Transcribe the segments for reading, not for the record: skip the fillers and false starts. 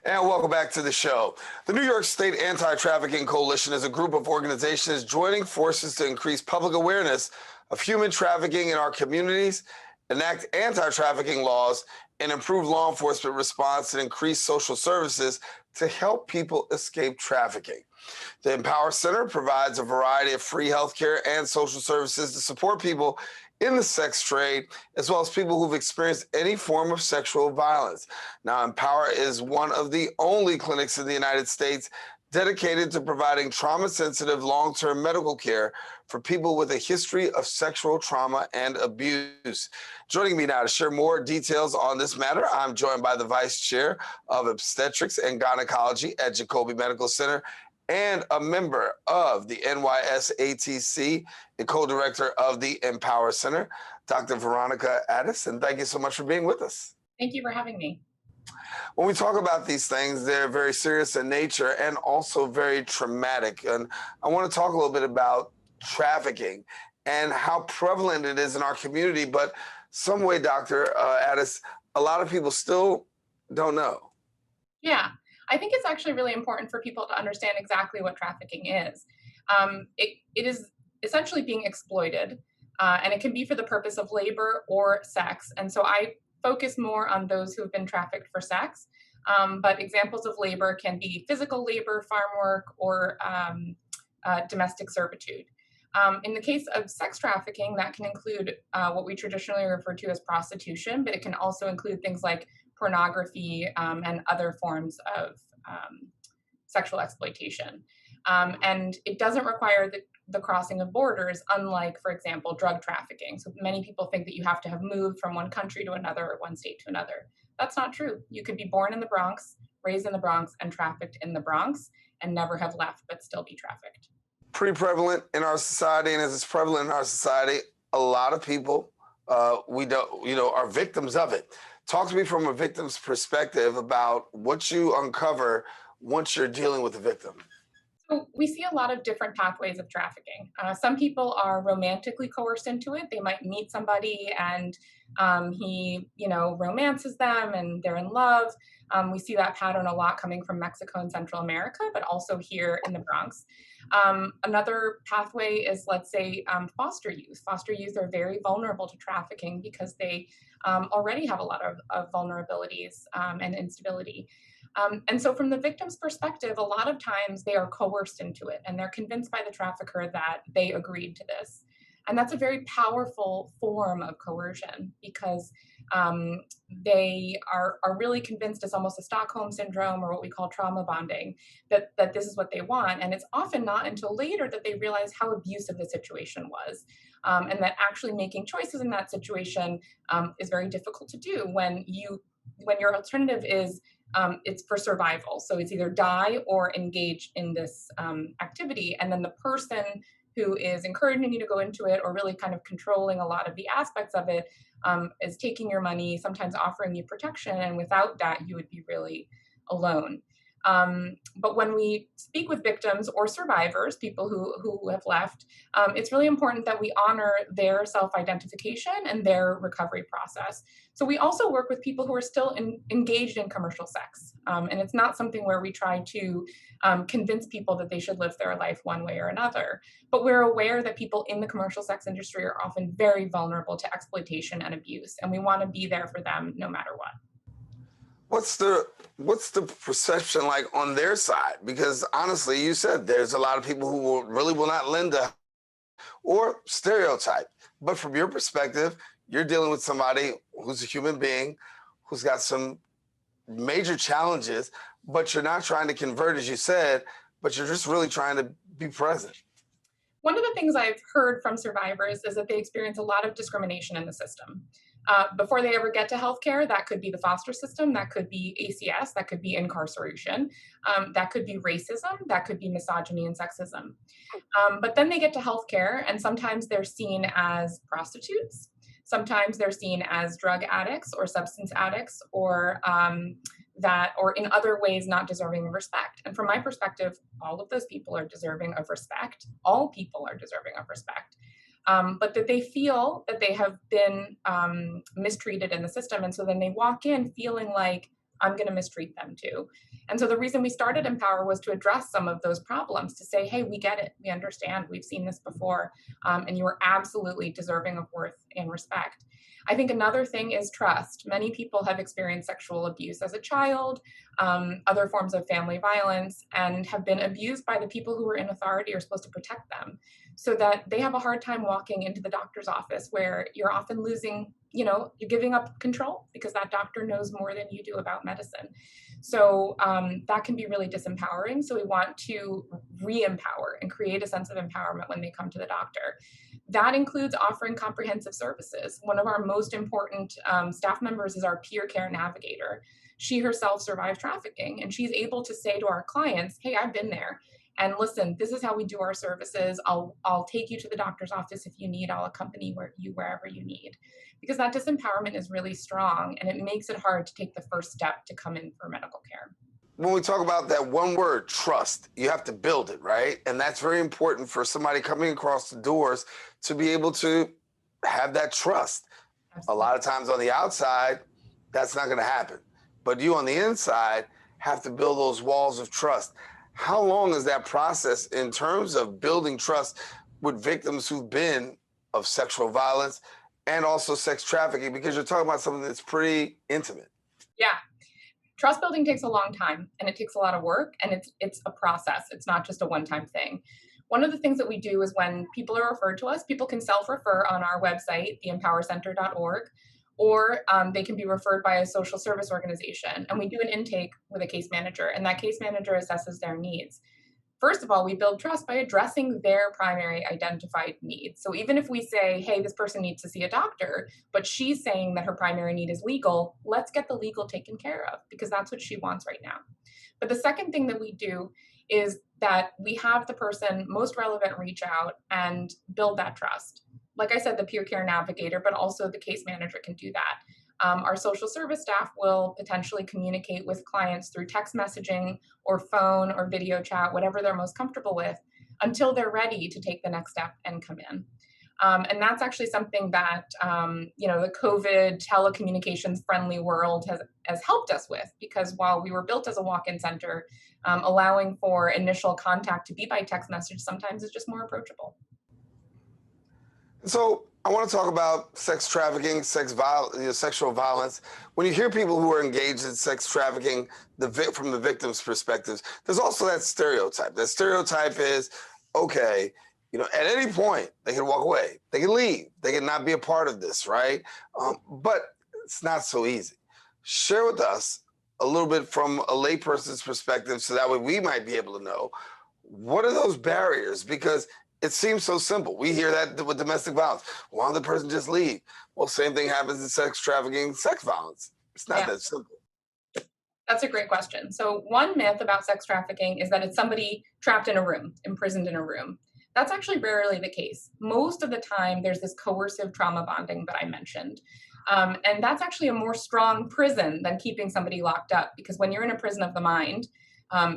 And welcome back to the show. The New York State Anti-Trafficking Coalition is a group of organizations joining forces to increase public awareness of human trafficking in our communities, enact anti-trafficking laws, and improve law enforcement response and increase social services to help people escape trafficking. The Empower Center provides a variety of free healthcare and social services to support people in the sex trade, as well as people who've experienced any form of sexual violence. Now, Empower is one of the only clinics in the United States dedicated to providing trauma-sensitive long-term medical care for people with a history of sexual trauma and abuse. Joining me now to share more details on this matter, I'm joined by the Vice Chair of Obstetrics and Gynecology at Jacobi Medical Center and a member of the NYSATC and co-director of the Empower Center, Dr. Veronica Ades, and thank you so much for being with us. Thank you for having me. When we talk about these things, they're very serious in nature and also very traumatic. And I want to talk a little bit about trafficking and how prevalent it is in our community. But some way, Dr. Ades, a lot of people still don't know. Yeah, I think it's actually really important for people to understand exactly what trafficking is. It is essentially being exploited, and it can be for the purpose of labor or sex. And so I focus more on those who have been trafficked for sex. But examples of labor can be physical labor, farm work, or domestic servitude. In the case of sex trafficking, that can include what we traditionally refer to as prostitution, but it can also include things like pornography and other forms of sexual exploitation. And it doesn't require the crossing of borders, unlike, for example, drug trafficking. So many people think that you have to have moved from one country to another or one state to another. That's not true. You could be born in the Bronx, raised in the Bronx, and trafficked in the Bronx and never have left, but still be trafficked. Pretty prevalent in our society, and as it's prevalent in our society, a lot of people are victims of it. Talk to me from a victim's perspective about what you uncover once you're dealing with a victim. So we see a lot of different pathways of trafficking. Some people are romantically coerced into it. They might meet somebody and he, romances them and they're in love. We see that pattern a lot coming from Mexico and Central America, but also here in the Bronx. Another pathway is, let's say, foster youth. Foster youth are very vulnerable to trafficking because they already have a lot of vulnerabilities and instability. And so from the victim's perspective, a lot of times they are coerced into it and they're convinced by the trafficker that they agreed to this. And that's a very powerful form of coercion because they are really convinced, it's almost a Stockholm syndrome or what we call trauma bonding, that this is what they want. And it's often not until later that they realize how abusive the situation was. And that actually making choices in that situation is very difficult to do when your alternative is it's for survival. So it's either die or engage in this activity. And then the person who is encouraging you to go into it or really kind of controlling a lot of the aspects of it is taking your money, sometimes offering you protection. And without that, you would be really alone. But when we speak with victims or survivors, people who have left, it's really important that we honor their self-identification and their recovery process. So we also work with people who are still engaged in commercial sex. And it's not something where we try to convince people that they should live their life one way or another. But we're aware that people in the commercial sex industry are often very vulnerable to exploitation and abuse. And we want to be there for them no matter what. What's the perception like on their side? Because honestly, you said there's a lot of people who will not lend a or stereotype. But from your perspective, you're dealing with somebody who's a human being, who's got some major challenges, but you're not trying to convert, as you said, but you're just really trying to be present. One of the things I've heard from survivors is that they experience a lot of discrimination in the system. Before they ever get to healthcare, that could be the foster system, that could be ACS, that could be incarceration, that could be racism, that could be misogyny and sexism. But then they get to healthcare, and sometimes they're seen as prostitutes, sometimes they're seen as drug addicts or substance addicts, or in other ways not deserving of respect. And from my perspective, all of those people are deserving of respect. All people are deserving of respect. But that they feel that they have been mistreated in the system. And so then they walk in feeling like, I'm going to mistreat them too. And so the reason we started Empower was to address some of those problems, to say, hey, we get it, we understand, we've seen this before, and you are absolutely deserving of worth and respect. I think another thing is trust. Many people have experienced sexual abuse as a child, other forms of family violence, and have been abused by the people who are in authority or supposed to protect them, so that they have a hard time walking into the doctor's office, where you're often losing, you're giving up control because that doctor knows more than you do about medicine. So that can be really disempowering. So we want to re-empower and create a sense of empowerment when they come to the doctor. That includes offering comprehensive services. One of our most important staff members is our peer care navigator. She herself survived trafficking, and she's able to say to our clients, hey, I've been there. And listen, this is how we do our services. I'll take you to the doctor's office if you need. I'll accompany you wherever you need. Because that disempowerment is really strong, and it makes it hard to take the first step to come in for medical care. When we talk about that one word, trust, you have to build it, right? And that's very important for somebody coming across the doors to be able to have that trust. Absolutely. A lot of times on the outside, that's not going to happen. But you on the inside have to build those walls of trust. How long is that process in terms of building trust with victims who've been of sexual violence and also sex trafficking? Because you're talking about something that's pretty intimate. Yeah. Trust building takes a long time, and it takes a lot of work, and it's a process. It's not just a one-time thing. One of the things that we do is when people are referred to us, people can self-refer on our website, theempowercenter.org, or they can be referred by a social service organization. And we do an intake with a case manager, and that case manager assesses their needs. First of all, we build trust by addressing their primary identified needs. So even if we say, hey, this person needs to see a doctor, but she's saying that her primary need is legal, let's get the legal taken care of, because that's what she wants right now. But the second thing that we do is that we have the person most relevant reach out and build that trust. Like I said, the peer care navigator, but also the case manager can do that. Our social service staff will potentially communicate with clients through text messaging or phone or video chat, whatever they're most comfortable with, until they're ready to take the next step and come in. And that's actually something that the COVID telecommunications friendly world has helped us with, because while we were built as a walk-in center, allowing for initial contact to be by text message sometimes is just more approachable. So I want to talk about sex trafficking, sexual violence. When you hear people who are engaged in sex trafficking, from the victim's perspectives, there's also that stereotype. That stereotype is, okay, at any point they can walk away, they can leave, they can not be a part of this, right? But it's not so easy. Share with us a little bit from a layperson's perspective, so that way we might be able to know, what are those barriers? Because it seems so simple. We hear that with domestic violence. Why don't the person just leave? Well, same thing happens in sex trafficking, sex violence. It's not that simple. That's a great question. So one myth about sex trafficking is that it's somebody trapped in a room, imprisoned in a room. That's actually rarely the case. Most of the time, there's this coercive trauma bonding that I mentioned. And that's actually a more strong prison than keeping somebody locked up, because when you're in a prison of the mind,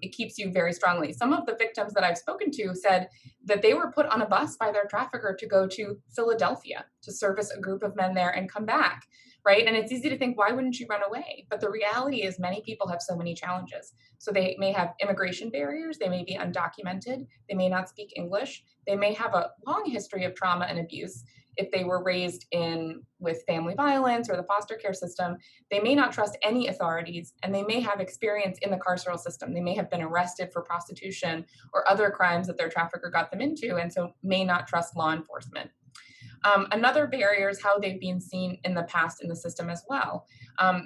it keeps you very strongly. Some of the victims that I've spoken to said that they were put on a bus by their trafficker to go to Philadelphia to service a group of men there and come back, right? And it's easy to think, why wouldn't you run away? But the reality is many people have so many challenges. So they may have immigration barriers, they may be undocumented, they may not speak English, they may have a long history of trauma and abuse. If they were raised with family violence or the foster care system, they may not trust any authorities, and they may have experience in the carceral system. They may have been arrested for prostitution or other crimes that their trafficker got them into, and so may not trust law enforcement. Another barrier is how they've been seen in the past in the system as well.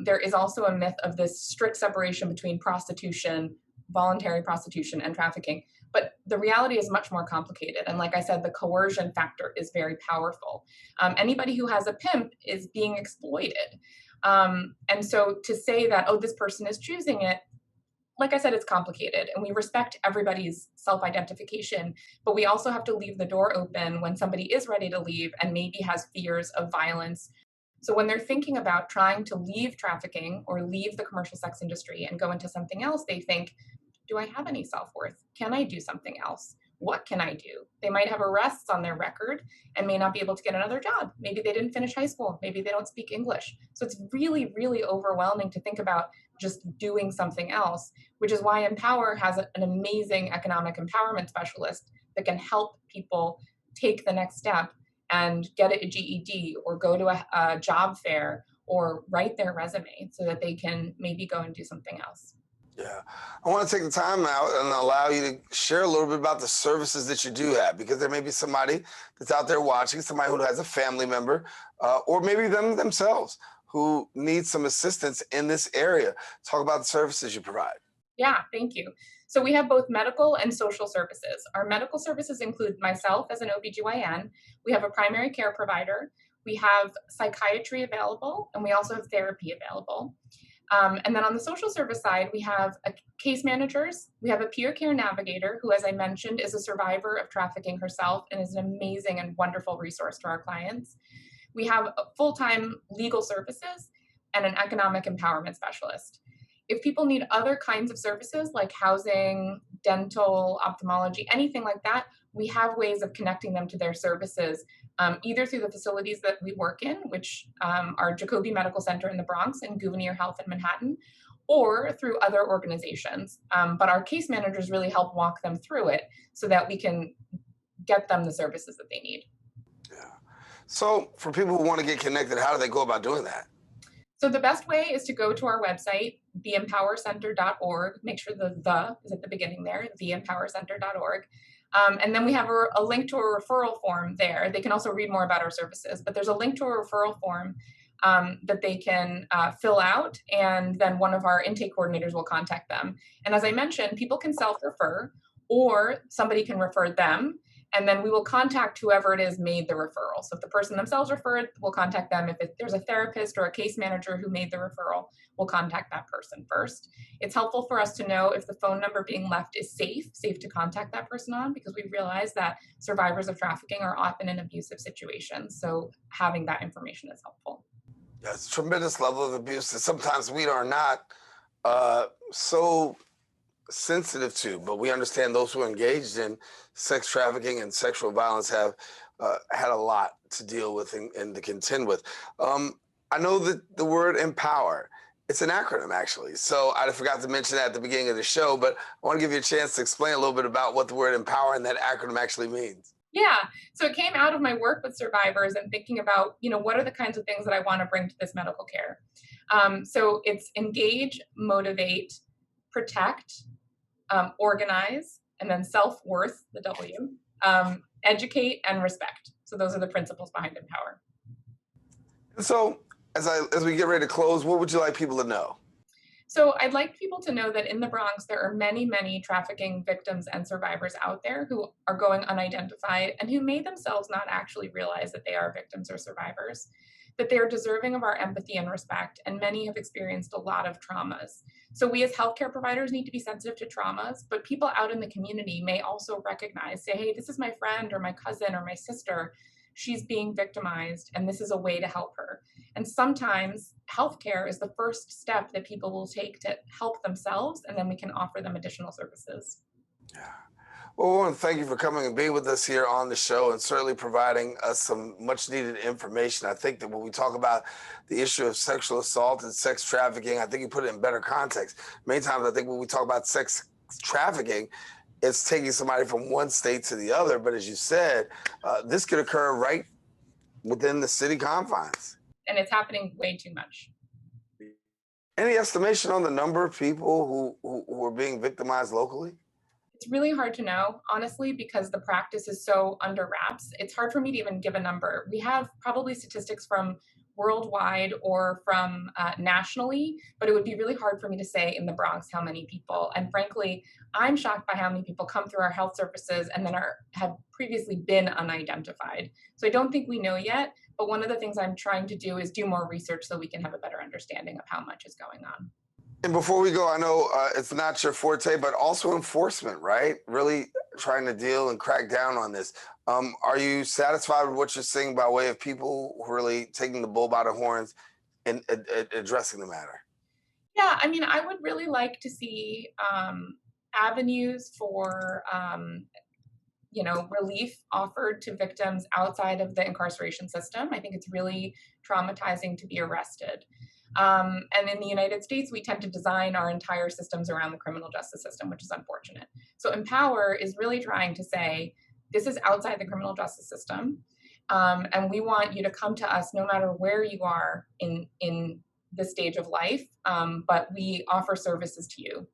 There is also a myth of this strict separation between prostitution, voluntary prostitution, and trafficking. But the reality is much more complicated. And like I said, the coercion factor is very powerful. Anybody who has a pimp is being exploited. And so to say that, oh, this person is choosing it, like I said, it's complicated, and we respect everybody's self-identification, but we also have to leave the door open when somebody is ready to leave and maybe has fears of violence. So when they're thinking about trying to leave trafficking or leave the commercial sex industry and go into something else, they think, do I have any self-worth? Can I do something else? what can I do? They might have arrests on their record and may not be able to get another job. Maybe they didn't finish high school. Maybe they don't speak English. So it's really, really overwhelming to think about just doing something else, which is why Empower has an amazing economic empowerment specialist that can help people take the next step and get a GED or go to a job fair or write their resume so that they can maybe go and do something else. Yeah. I want to take the time out and allow you to share a little bit about the services that you do have, because there may be somebody that's out there watching, somebody who has a family member, or maybe them themselves who needs some assistance in this area. Talk about the services you provide. Yeah, thank you. So we have both medical and social services. Our medical services include myself as an OBGYN. We have a primary care provider. We have psychiatry available, and we also have therapy available. And then on the social service side, we have case managers. We have a peer care navigator who, as I mentioned, is a survivor of trafficking herself and is an amazing and wonderful resource to our clients. We have full-time legal services and an economic empowerment specialist. If people need other kinds of services like housing, dental, ophthalmology, anything like that, we have ways of connecting them to their services, either through the facilities that we work in, which are Jacobi Medical Center in the Bronx and Gouverneur Health in Manhattan, or through other organizations. But our case managers really help walk them through it so that we can get them the services that they need. Yeah. So for people who want to get connected, how do they go about doing that? So the best way is to go to our website, theempowercenter.org. Make sure the is at the beginning there, theempowercenter.org. And then we have a link to a referral form there. They can also read more about our services, but there's a link to a referral form that they can fill out, and then one of our intake coordinators will contact them. And as I mentioned, people can self-refer, or somebody can refer them, and then we will contact whoever it is made the referral. So if the person themselves referred, we'll contact them. If there's a therapist or a case manager who made the referral, we'll contact that person first. It's helpful for us to know if the phone number being left is safe to contact that person on, because we realize that survivors of trafficking are often in abusive situations. So having that information is helpful. Yeah, it's a tremendous level of abuse that sometimes we are not so sensitive to, but we understand those who are engaged in sex trafficking and sexual violence have had a lot to deal with and to contend with. I know that the word empower, it's an acronym actually. So I forgot to mention that at the beginning of the show, but I want to give you a chance to explain a little bit about what the word empower and that acronym actually means. Yeah, so it came out of my work with survivors and thinking about, what are the kinds of things that I want to bring to this medical care. So it's engage, motivate, protect, organize, and then self-worth, the W, educate, and respect. So those are the principles behind Empower. And so as we get ready to close, what would you like people to know? So I'd like people to know that in the Bronx, there are many, many trafficking victims and survivors out there who are going unidentified and who may themselves not actually realize that they are victims or survivors, that they are deserving of our empathy and respect, and many have experienced a lot of traumas. So we as healthcare providers need to be sensitive to traumas, but people out in the community may also recognize, say, hey, this is my friend or my cousin or my sister. She's being victimized, and this is a way to help her. And sometimes healthcare is the first step that people will take to help themselves, and then we can offer them additional services. Yeah. Well, we want to thank you for coming and being with us here on the show and certainly providing us some much needed information. I think that when we talk about the issue of sexual assault and sex trafficking, I think you put it in better context. Many times I think when we talk about sex trafficking, it's taking somebody from one state to the other. But as you said, this could occur right within the city confines. And it's happening way too much. Any estimation on the number of people who are being victimized locally? It's really hard to know, honestly, because the practice is so under wraps. It's hard for me to even give a number. We have probably statistics from worldwide or from nationally, but it would be really hard for me to say in the Bronx how many people. And frankly, I'm shocked by how many people come through our health services and then have previously been unidentified. So I don't think we know yet, but one of the things I'm trying to do is do more research so we can have a better understanding of how much is going on. And before we go, I know it's not your forte, but also enforcement, right? Really trying to deal and crack down on this. Are you satisfied with what you're seeing by way of people really taking the bull by the horns and addressing the matter? Yeah, I mean, I would really like to see avenues for relief offered to victims outside of the incarceration system. I think it's really traumatizing to be arrested. And in the United States, we tend to design our entire systems around the criminal justice system, which is unfortunate. So Empower is really trying to say, this is outside the criminal justice system. And we want you to come to us no matter where you are in this stage of life, but we offer services to you.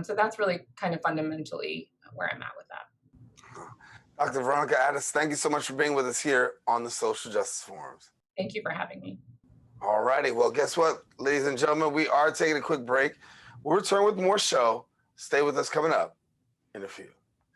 So that's really kind of fundamentally where I'm at with that. Dr. Veronica Ades, thank you so much for being with us here on the Social Justice Forums. Thank you for having me. All righty. Well, guess what, ladies and gentlemen? We are taking a quick break. We'll return with more show. Stay with us coming up in a few.